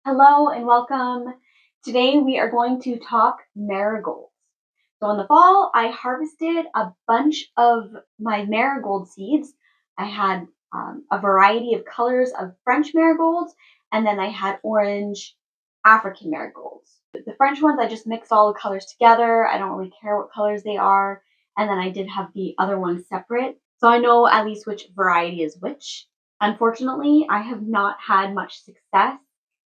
Hello and welcome. Today we are going to talk marigolds. So in the fall, I harvested a bunch of my marigold seeds. I had a variety of colors of French marigolds, and then I had orange African marigolds. The French ones, I just mixed all the colors together. I don't really care what colors they are. And then I did have the other ones separate. So I know at least which variety is which. Unfortunately, I have not had much success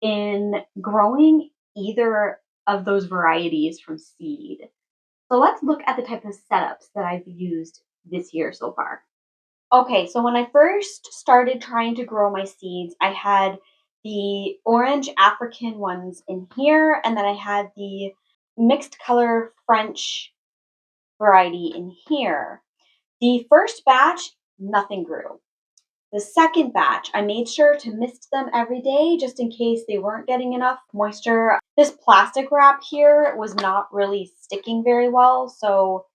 in growing either of those varieties from seed. So let's look at the type of setups that I've used this year so far. Okay, so when I first started trying to grow my seeds, I had the orange African ones in here, and then I had the mixed color French variety in here. The first batch, nothing grew. The second batch, I made sure to mist them every day just in case they weren't getting enough moisture. This plastic wrap here was not really sticking very well, so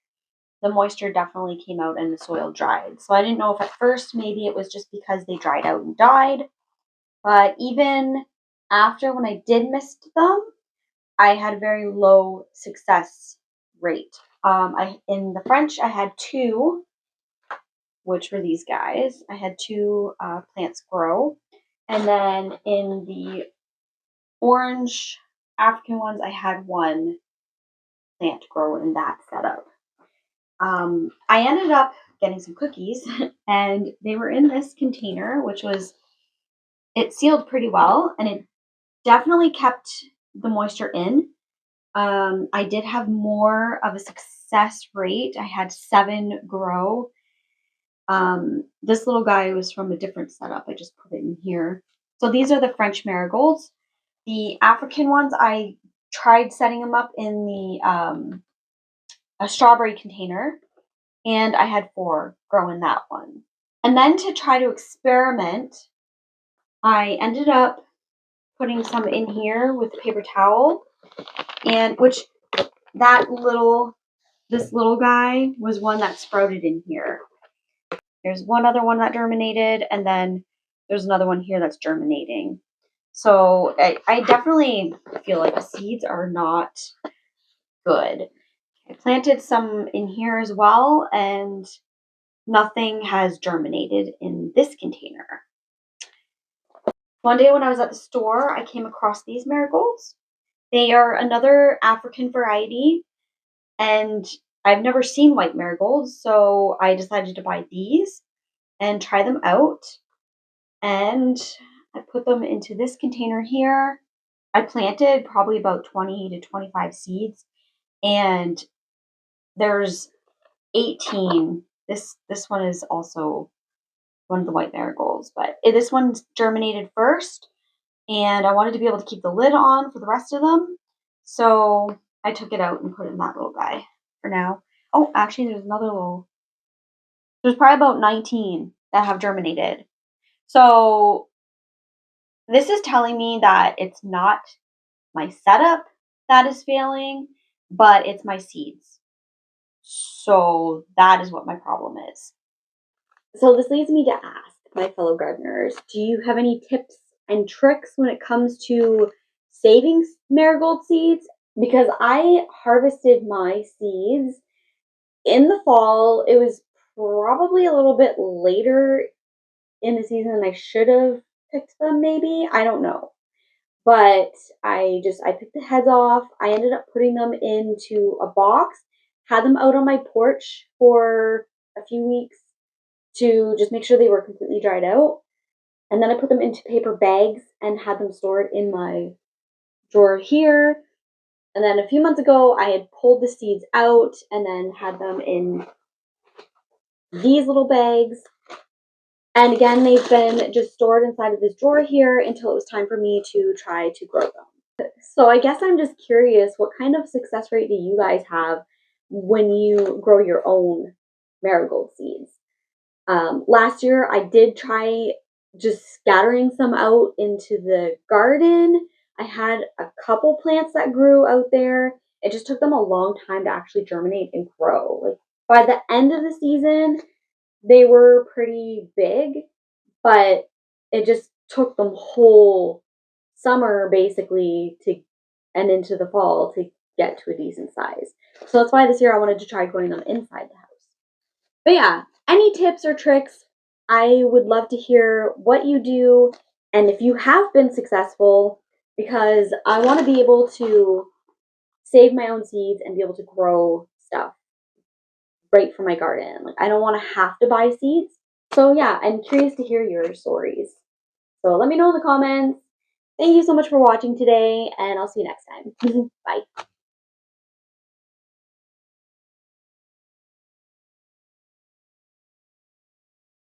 the moisture definitely came out and the soil dried. So I didn't know if at first maybe it was just because they dried out and died, but even after when I did mist them, I had a very low success rate. In the French, I had two, which were these guys. I had two plants grow. And then in the orange African ones, I had one plant grow in that setup. I ended up getting some cookies, and they were in this container, it sealed pretty well, and it definitely kept the moisture in. I did have more of a success rate. I had 7 grow. This little guy was from a different setup. I just put it in here. So these are the French marigolds. The African ones, I tried setting them up in a strawberry container, and I had 4 grow in that one. And then to try to experiment, I ended up putting some in here with a paper towel, and this little guy was one that sprouted in here. There's one other one that germinated, and then there's another one here that's germinating. So I definitely feel like the seeds are not good. I planted some in here as well, and nothing has germinated in this container. One day when I was at the store, I came across these marigolds. They are another African variety, and I've never seen white marigolds, so I decided to buy these and try them out. And I put them into this container here. I planted probably about 20 to 25 seeds, and there's 18. This one is also one of the white marigolds, but this one's germinated first, and I wanted to be able to keep the lid on for the rest of them, so I took it out and put it in that little guy for now. Oh, actually, there's probably about 19 that have germinated. So this is telling me that it's not my setup that is failing, but it's my seeds. So that is what my problem is. So this leads me to ask my fellow gardeners, do you have any tips and tricks when it comes to saving marigold seeds? Because I harvested my seeds in the fall. It was probably a little bit later in the season than I should have picked them, maybe. I don't know. But I picked the heads off. I ended up putting them into a box, had them out on my porch for a few weeks to just make sure they were completely dried out. And then I put them into paper bags and had them stored in my drawer here. And then a few months ago, I had pulled the seeds out and then had them in these little bags. And again, they've been just stored inside of this drawer here until it was time for me to try to grow them. So I guess I'm just curious, what kind of success rate do you guys have when you grow your own marigold seeds? Last year, I did try just scattering some out into the garden. I had a couple plants that grew out there. It just took them a long time to actually germinate and grow. Like by the end of the season, they were pretty big, but it just took the whole summer basically to and into the fall to get to a decent size. So that's why this year I wanted to try growing them inside the house. But yeah, any tips or tricks, I would love to hear what you do and if you have been successful, because I want to be able to save my own seeds and be able to grow stuff right from my garden. Like, I don't want to have to buy seeds. So yeah, I'm curious to hear your stories. So let me know in the comments. Thank you so much for watching today, and I'll see you next time. Bye.